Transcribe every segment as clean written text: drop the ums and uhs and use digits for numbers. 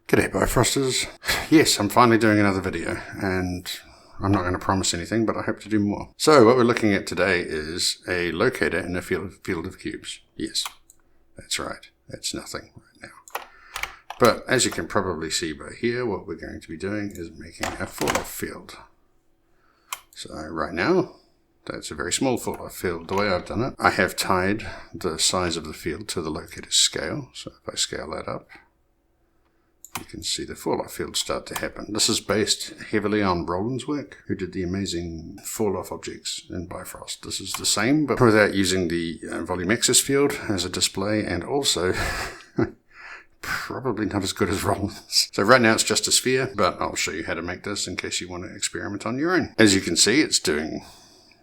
G'day Bifrosters. Yes, I'm finally doing another video, and I'm not going to promise anything, but I hope to do more. So what we're looking at today is a locator in a field of cubes. Yes, that's right. That's nothing right now. But as you can probably see by here, what we're going to be doing is making a Falloff Field. So right now, that's a very small Falloff Field. The way I've done it, I have tied the size of the field to the locator's scale. So if I scale that up, you can see the Falloff Field start to happen. This is based heavily on Roland's work, who did the amazing Falloff objects in Bifrost. This is the same, but without using the volume axis field as a display, and also probably not as good as Roland's. So right now it's just a sphere, but I'll show you how to make this in case you want to experiment on your own. As you can see, it's doing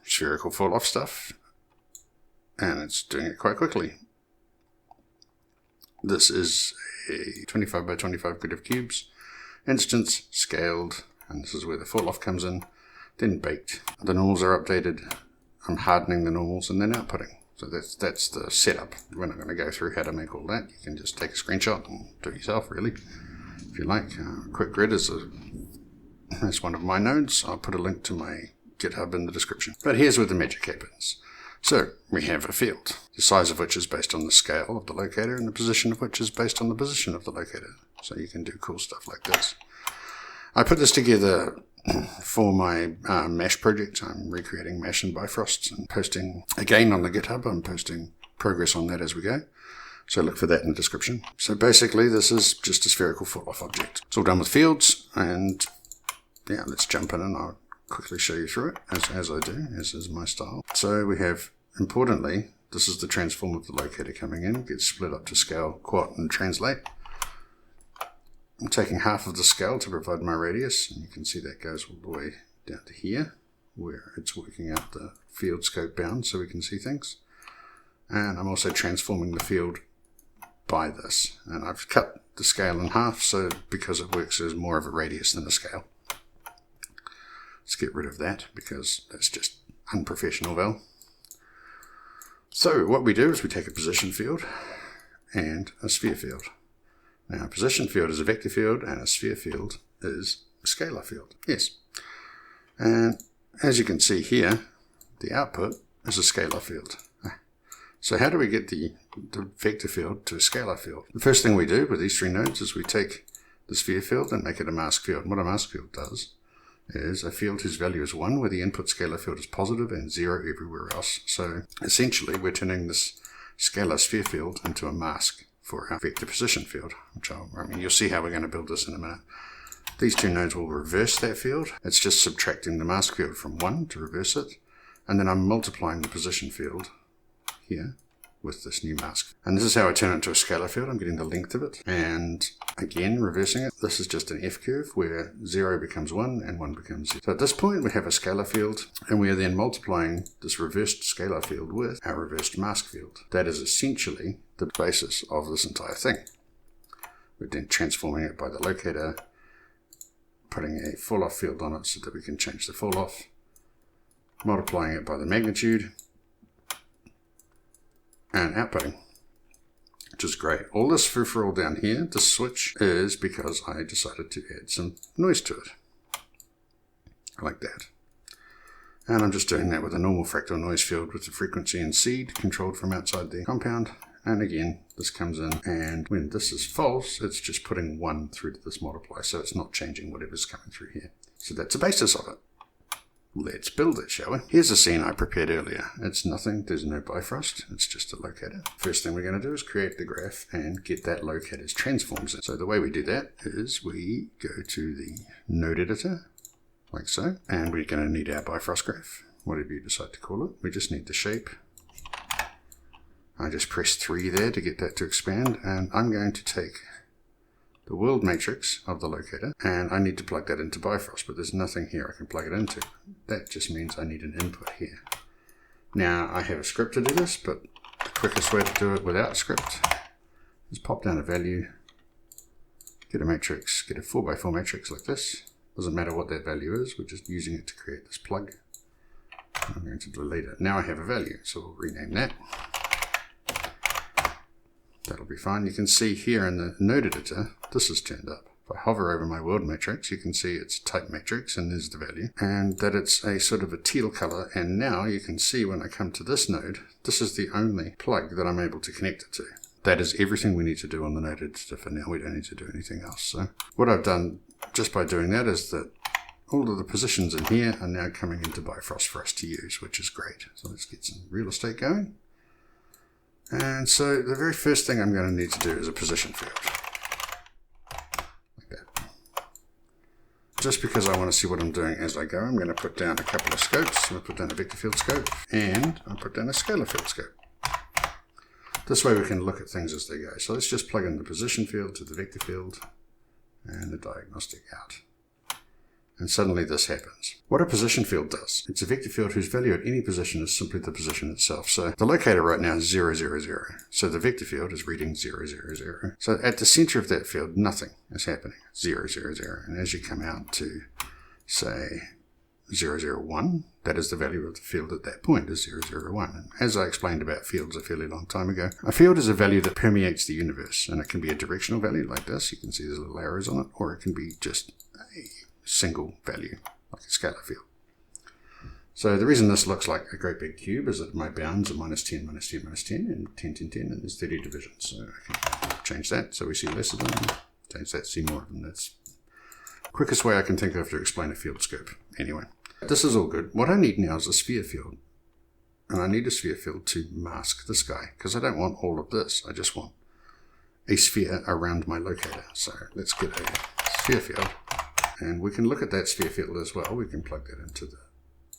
spherical Falloff stuff, and it's doing it quite quickly. This is a 25 by 25 grid of cubes, instance, scaled, and this is where the Falloff comes in, then baked. The normals are updated. I'm hardening the normals and then outputting. So that's the setup. We're not going to go through how to make all that. You can just take a screenshot and do it yourself, really, if you like. Quick Grid is that's one of my nodes. I'll put a link to my GitHub in the description. But here's where the magic happens. So we have a field, the size of which is based on the scale of the locator and the position of which is based on the position of the locator. So you can do cool stuff like this. I put this together for my MASH project. I'm recreating MASH and Bifrost and posting, again on the GitHub, I'm posting progress on that as we go. So look for that in the description. So basically this is just a spherical Falloff object. It's all done with fields, and yeah, let's jump in and I'll quickly show you through it, as I do, as is my style. So we have, importantly, this is the transform of the locator coming in, gets split up to scale, quad, and translate. I'm taking half of the scale to provide my radius, and you can see that goes all the way down to here, where it's working out the field scope bound so we can see things. And I'm also transforming the field by this, and I've cut the scale in half, so because it works as more of a radius than a scale. Let's get rid of that because that's just unprofessional, Val. So what we do is we take a position field and a sphere field. Now a position field is a vector field and a sphere field is a scalar field. Yes. And as you can see here, the output is a scalar field. So how do we get the vector field to a scalar field? The first thing we do with these three nodes is we take the sphere field and make it a mask field. And what a mask field does is a field whose value is 1, where the input scalar field is positive, and 0 everywhere else. So essentially we're turning this scalar sphere field into a mask for our vector position field, which you'll see how we're going to build this in a minute. These two nodes will reverse that field. It's just subtracting the mask field from 1 to reverse it, and then I'm multiplying the position field here with this new mask. And this is how I turn it into a scalar field. I'm getting the length of it, and again reversing it. This is just an F curve where 0 becomes 1 and 1 becomes 0. So at this point we have a scalar field, and we are then multiplying this reversed scalar field with our reversed mask field. That is essentially the basis of this entire thing. We're then transforming it by the locator, putting a Falloff field on it so that we can change the Falloff, multiplying it by the magnitude, and outputting, which is great. All this free-for-all down here, this switch, is because I decided to add some noise to it, like that. And I'm just doing that with a normal fractal noise field with the frequency and seed controlled from outside the compound. And again, this comes in, and when this is false, it's just putting 1 through to this multiply, so it's not changing whatever's coming through here. So that's the basis of it. Let's build it, shall we? Here's a scene I prepared earlier. It's nothing, there's no Bifrost, it's just a locator. First thing we're going to do is create the graph and get that locator's transforms in. So the way we do that is we go to the node editor, like so, and we're going to need our Bifrost graph, whatever you decide to call it. We just need the shape. I just press 3 there to get that to expand, and I'm going to take the world matrix of the locator, and I need to plug that into Bifrost, but there's nothing here I can plug it into. That just means I need an input here. Now, I have a script to do this, but the quickest way to do it without a script is pop down a value, get a matrix, get a 4x4 matrix like this. Doesn't matter what that value is, we're just using it to create this plug. I'm going to delete it. Now I have a value, so we'll rename that. That'll be fine. You can see here in the node editor, this is turned up. If I hover over my world matrix, you can see it's a type matrix, and there's the value, and that it's a sort of a teal color. And now you can see when I come to this node, this is the only plug that I'm able to connect it to. That is everything we need to do on the node editor for now. We don't need to do anything else. So what I've done just by doing that is that all of the positions in here are now coming into Bifrost for us to use, which is great. So let's get some real estate going. And so the very first thing I'm going to need to do is a position field. Like that. Just because I want to see what I'm doing as I go, I'm going to put down a couple of scopes. I'm going to put down a vector field scope, and I'll put down a scalar field scope. This way we can look at things as they go. So let's just plug in the position field to the vector field and the diagnostic out. And suddenly this happens. What a position field does, it's a vector field whose value at any position is simply the position itself. So the locator right now is 0, 0, 0. So the vector field is reading 0, 0, 0. So at the center of that field, nothing is happening. 0, 0, 0. And as you come out to, say, 0, 0, 1, that is the value of the field at that point, is 0, 0, 1. And as I explained about fields a fairly long time ago, a field is a value that permeates the universe. And it can be a directional value like this. You can see there's little arrows on it. Or it can be just a single value, like a scalar field. So the reason this looks like a great big cube is that my bounds are minus 10, minus 10, minus 10, and 10, 10, 10, and there's 30 divisions. So I can change that so we see less of them, change that, see more of them. That's the quickest way I can think of to explain a field scope. Anyway, this is all good. What I need now is a sphere field. And I need a sphere field to mask this guy, because I don't want all of this. I just want a sphere around my locator. So let's get a sphere field. And we can look at that sphere field as well. We can plug that into the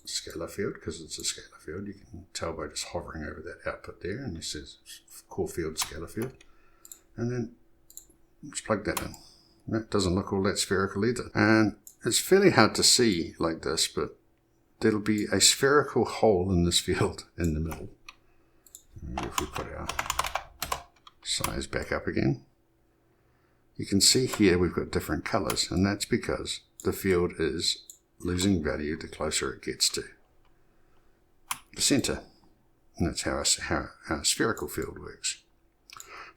scalar field because it's a scalar field. You can tell by just hovering over that output there, and it says core field, scalar field. And then let's plug that in. That doesn't look all that spherical either. And it's fairly hard to see like this, but there'll be a spherical hole in this field in the middle. And if we put our size back up again, you can see here we've got different colors, and that's because the field is losing value the closer it gets to the center. And that's how a spherical field works.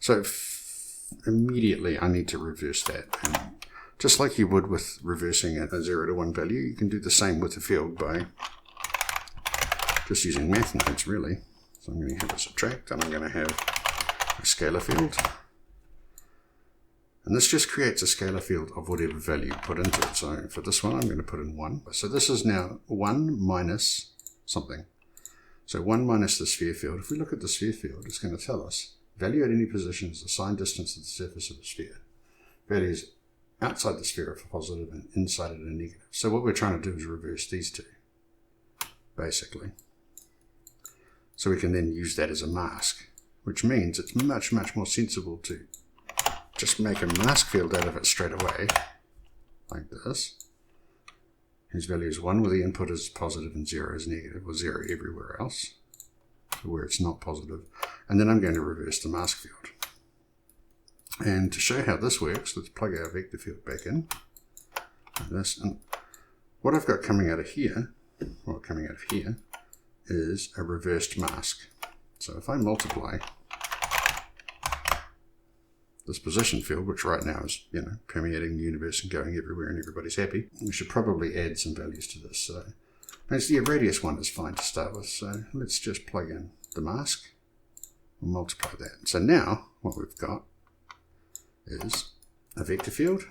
So immediately I need to reverse that. And just like you would with reversing a 0 to 1 value, you can do the same with the field by just using math nodes, really. So I'm going to have a subtract, and I'm going to have a scalar field. And this just creates a scalar field of whatever value you put into it. So for this one, I'm going to put in 1. So this is now 1 minus something. So 1 minus the sphere field. If we look at the sphere field, it's going to tell us value at any position is the sine distance to the surface of the sphere. Values outside the sphere are positive and inside it are negative. So what we're trying to do is reverse these two, basically. So we can then use that as a mask, which means it's much, much more sensible to just make a mask field out of it straight away, like this, whose value is 1 where the input is positive and 0 is negative, or 0 everywhere else, where it's not positive. And then I'm going to reverse the mask field. And to show how this works, let's plug our vector field back in, like this. And what I've got coming out of here, is a reversed mask. So if I multiply this position field, which right now is, permeating the universe and going everywhere and everybody's happy, we should probably add some values to this. So the radius one is fine to start with. So let's just plug in the mask and multiply that. So now what we've got is a vector field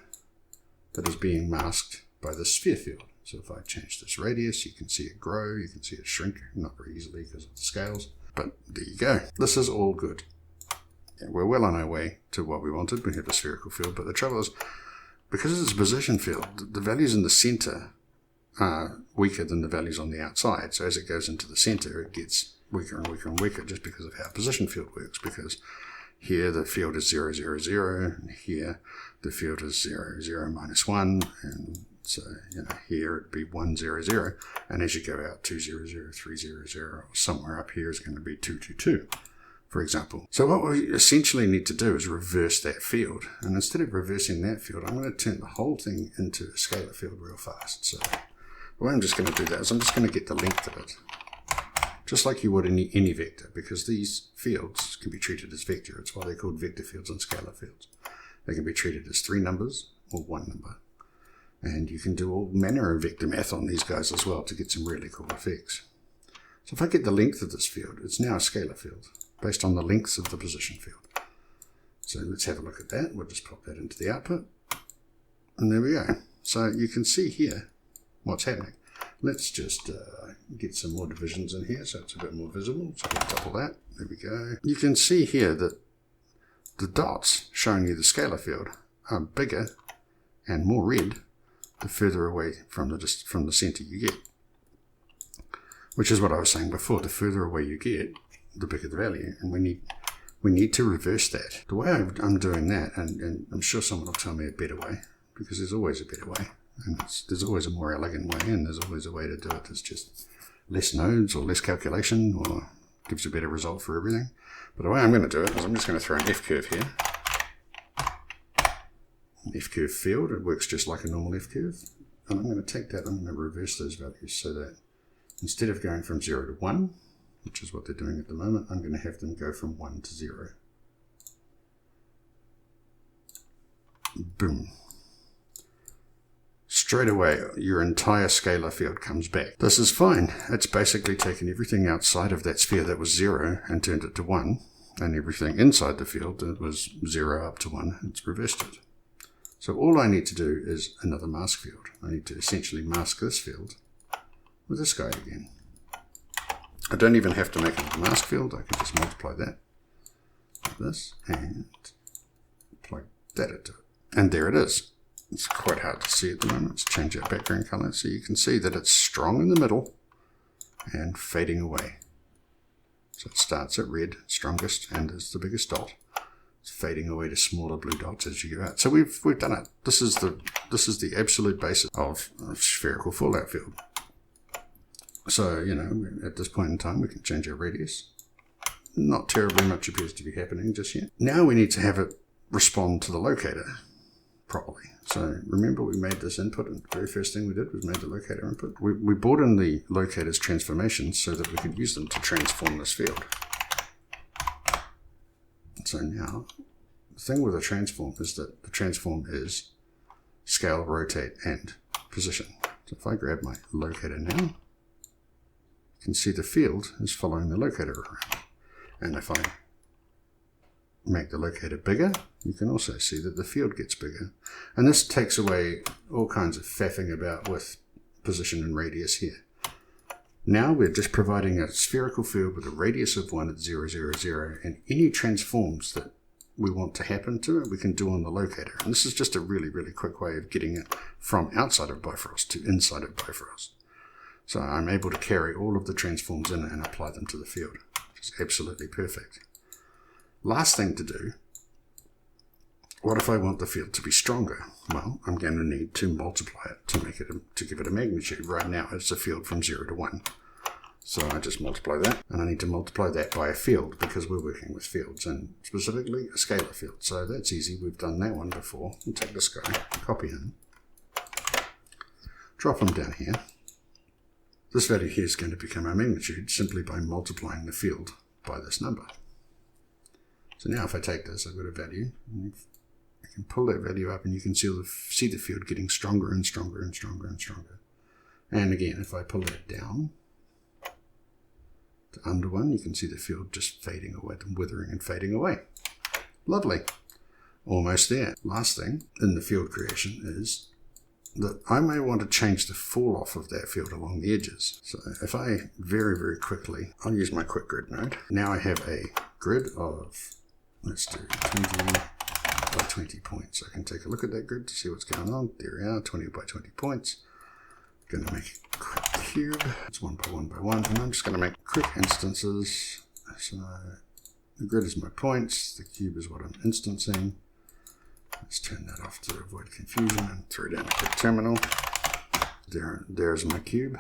that is being masked by the sphere field. So if I change this radius, you can see it grow, you can see it shrink, not very easily because of the scales, but there you go. This is all good. Yeah, we're well on our way to what we wanted. We have a spherical field, but the trouble is, because it's a position field, the values in the center are weaker than the values on the outside. So as it goes into the center, it gets weaker and weaker and weaker just because of how position field works. Because here the field is 0, 0, 0, and here the field is 0, 0, minus 1, and so here it'd be 1, 0, 0, and as you go out 2, 0, 0, 3, 0, 0, or somewhere up here is going to be 2, 2, 2. For example. So what we essentially need to do is reverse that field. And instead of reversing that field, I'm going to turn the whole thing into a scalar field real fast. So the way I'm just going to do that is I'm just going to get the length of it, just like you would in any vector, because these fields can be treated as vector. It's why they're called vector fields and scalar fields. They can be treated as 3 numbers, or one number. And you can do all manner of vector math on these guys as well to get some really cool effects. So if I get the length of this field, it's now a scalar field based on the lengths of the position field. So let's have a look at that. We'll just pop that into the output. And there we go. So you can see here what's happening. Let's just get some more divisions in here so it's a bit more visible. So we'll double that. There we go. You can see here that the dots showing you the scalar field are bigger and more red the further away from the center you get. Which is what I was saying before. The further away you get, the bigger the value. And we need to reverse that. The way I'm doing that, and I'm sure someone will tell me a better way, because there's always a better way. And there's always a more elegant way, and there's always a way to do it that's just less nodes or less calculation or gives a better result for everything. But the way I'm going to do it is I'm just going to throw an F-curve here. An F-curve field, it works just like a normal F-curve. And I'm going to take that, I'm going to reverse those values so that instead of going from 0 to 1, which is what they're doing at the moment, I'm going to have them go from 1 to 0. Boom. Straight away, your entire scalar field comes back. This is fine. It's basically taken everything outside of that sphere that was 0 and turned it to 1, and everything inside the field that was 0 up to 1, it's reversed it. So all I need to do is another mask field. I need to essentially mask this field with this guy again. I don't even have to make it a mask field. I can just multiply that like this and plug that into it. And there it is. It's quite hard to see at the moment. Let's change our background color so you can see that it's strong in the middle and fading away. So it starts at red, strongest, and is the biggest dot. It's fading away to smaller blue dots as you go out. So we've done it. This is the absolute basis of a spherical fallout field. So, you know, at this point in time, we can change our radius. Not terribly much appears to be happening just yet. Now we need to have it respond to the locator properly. So remember we made this input, and the very first thing we did was made the locator input. We brought in the locator's transformations so that we could use them to transform this field. So now, the thing with a transform is that the transform is scale, rotate, and position. So if I grab my locator now, you can see the field is following the locator around. And if I make the locator bigger, you can also see that the field gets bigger. And this takes away all kinds of faffing about with position and radius here. Now we're just providing a spherical field with a radius of 1 at 0, 0, 0, and any transforms that we want to happen to it, we can do on the locator. And this is just a really, really quick way of getting it from outside of Bifrost to inside of Bifrost. So I'm able to carry all of the transforms in and apply them to the field, which is absolutely perfect. Last thing to do, what if I want the field to be stronger? Well, I'm going to need to multiply it to give it a magnitude. Right now it's a field from 0 to 1. So I just multiply that, and I need to multiply that by a field because we're working with fields, and specifically a scalar field. So that's easy. We've done that one before. We'll take this guy, copy him, drop him down here. This value here is going to become our magnitude simply by multiplying the field by this number. So now if I take this, I've got a value. I can pull that value up and you can see the field getting stronger and stronger and stronger and stronger. And again, if I pull that down to under 1, you can see the field just fading away, withering and fading away. Lovely. Almost there. Last thing in the field creation is that I may want to change the fall off of that field along the edges. So if I very, very quickly, I'll use my quick grid node. Now I have a grid of, let's do 20 by 20 points. I can take a look at that grid to see what's going on. There we are, 20 by 20 points. I'm going to make a quick cube. It's 1 by 1 by 1. And I'm just going to make quick instances. So the grid is my points. The cube is what I'm instancing. Let's turn that off to avoid confusion and throw down a quick terminal. There's my cube.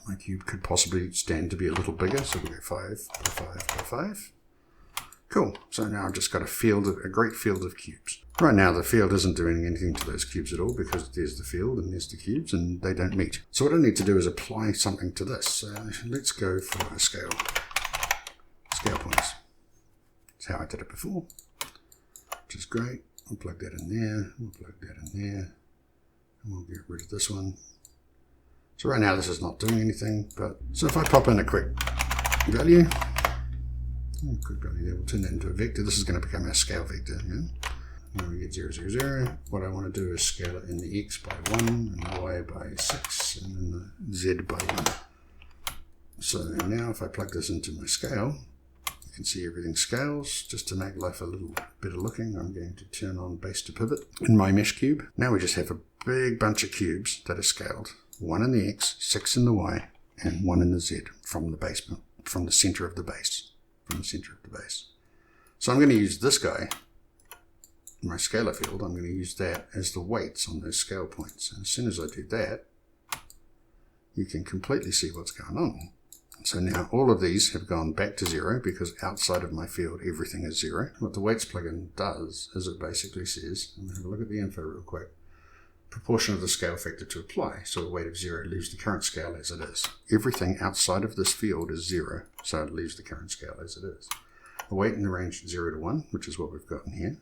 My cube could possibly stand to be a little bigger, so we go 5 by 5 by 5. Cool. So now I've just got a great field of cubes. Right now the field isn't doing anything to those cubes at all because there's the field and there's the cubes and they don't meet. So what I need to do is apply something to this. So let's go for a scale. Scale points. That's how I did it before, which is great. We'll plug that in there, we'll plug that in there, and we'll get rid of this one. So right now this is not doing anything, but so if I pop in a quick value there, we'll turn that into a vector. This is going to become our scale vector. Yeah? Now we get 0, 0, 0. What I want to do is scale it in the x by 1, and the y by 6, and then the z by 1. So now if I plug this into my scale, you can see everything scales. Just to make life a little better looking, I'm going to turn on base to pivot in my mesh cube. Now we just have a big bunch of cubes that are scaled. 1 in the x, 6 in the y, and 1 in the z from the basement, from the center of the base. So I'm going to use this guy, my scalar field. I'm going to use that as the weights on those scale points. And as soon as I do that, you can completely see what's going on. So now all of these have gone back to 0 because outside of my field everything is 0. What the weights plugin does is it basically says, I'm going to have a look at the info real quick, proportion of the scale factor to apply. So a weight of 0 leaves the current scale as it is. Everything outside of this field is 0, so it leaves the current scale as it is. A weight in the range 0 to 1, which is what we've got in here,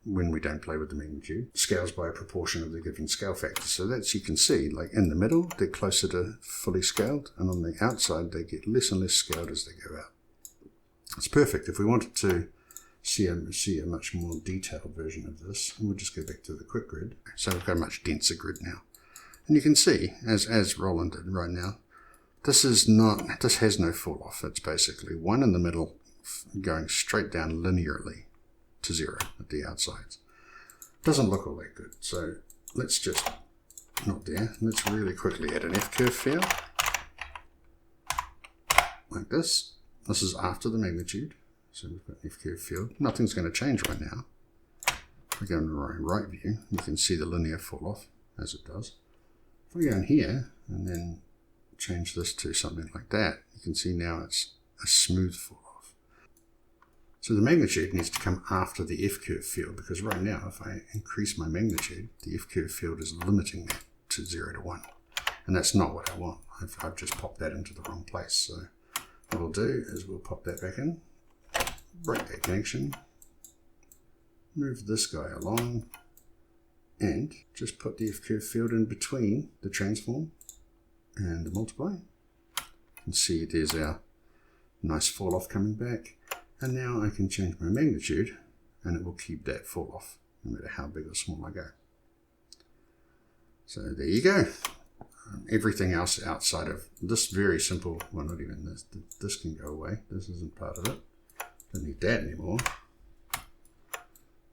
when we don't play with the magnitude, scales by a proportion of the given scale factor. So that's, you can see, like in the middle, they're closer to fully scaled, and on the outside, they get less and less scaled as they go out. It's perfect. If we wanted to see a much more detailed version of this, and we'll just go back to the quick grid. So we've got a much denser grid now. And you can see, as Roland did right now, this has no fall off. It's basically 1 in the middle going straight down linearly to 0 at the outsides. Doesn't look all that good. So let's just, not there, let's really quickly add an F-curve field. Like this. This is after the magnitude. So we've got an F-curve field. Nothing's going to change right now. If we go in the right view, you can see the linear fall off as it does. If we go in here and then change this to something like that, you can see now it's a smooth fall off. So the magnitude needs to come after the F-curve field, because right now if I increase my magnitude, the F-curve field is limiting that to 0 to 1. And that's not what I want. I've just popped that into the wrong place. So what we'll do is we'll pop that back in. Break that connection, move this guy along, and just put the F-curve field in between the transform and the multiply. You can see there's our nice fall off coming back, and now I can change my magnitude and it will keep that fall off no matter how big or small I go. So there you go. Everything else outside of this very simple, well, not even this can go away. This isn't part of it. Don't need that anymore.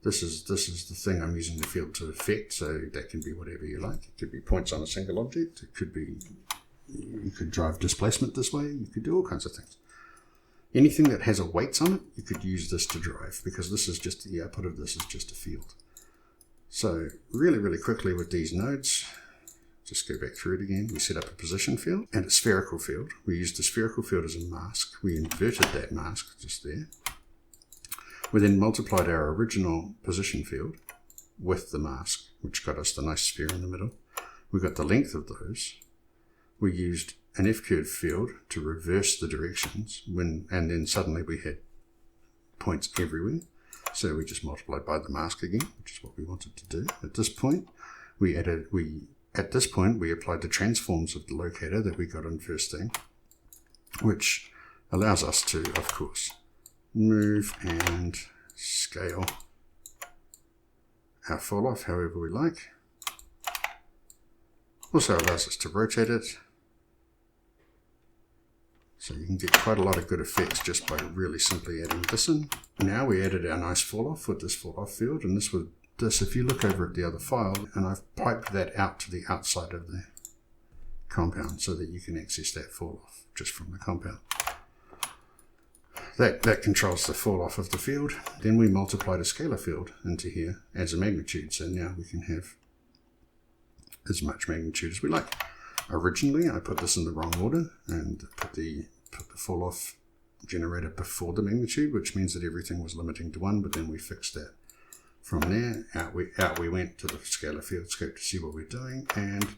This is the thing I'm using the field to affect, so that can be whatever you like. It could be points on a single object. It could be, you could drive displacement this way. You could do all kinds of things. Anything that has a weights on it, you could use this to drive, because this is just, the output of this is just a field. So really quickly with these nodes, just go back through it again. We set up a position field and a spherical field. We used the spherical field as a mask. We inverted that mask just there. We then multiplied our original position field with the mask, which got us the nice sphere in the middle. We got the length of those. We used an F-curve field to reverse the directions, and then suddenly we had points everywhere. So we just multiplied by the mask again, which is what we wanted to do. At this point, we applied the transforms of the locator that we got in first thing, which allows us to, of course, move and scale our fall off however we like. Also allows us to rotate it. So you can get quite a lot of good effects just by really simply adding this in. Now we added our nice fall off with this fall off field, and this, if you look over at the other file, and I've piped that out to the outside of the compound so that you can access that fall off just from the compound. That controls the fall off of the field. Then we multiplied a scalar field into here as a magnitude, so now we can have as much magnitude as we like. Originally, I put this in the wrong order and put the fall off generator before the magnitude, which means that everything was limiting to 1, but then we fixed that. From there, out we went to the scalar field scope to see what we're doing, and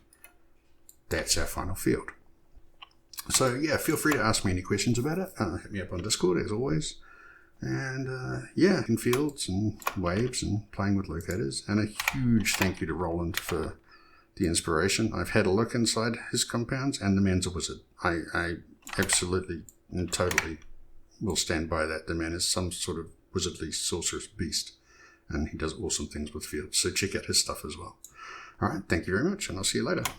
that's our final field. So yeah, feel free to ask me any questions about it. Hit me up on Discord as always, And yeah, in fields and waves and playing with locators. And a huge thank you to Roland for the inspiration. I've had a look inside his compounds, and the man's a wizard. I absolutely and totally will stand by that. The man is some sort of wizardly sorcerous beast, and he does awesome things with fields. So check out his stuff as well. All right, thank you very much, and I'll see you later.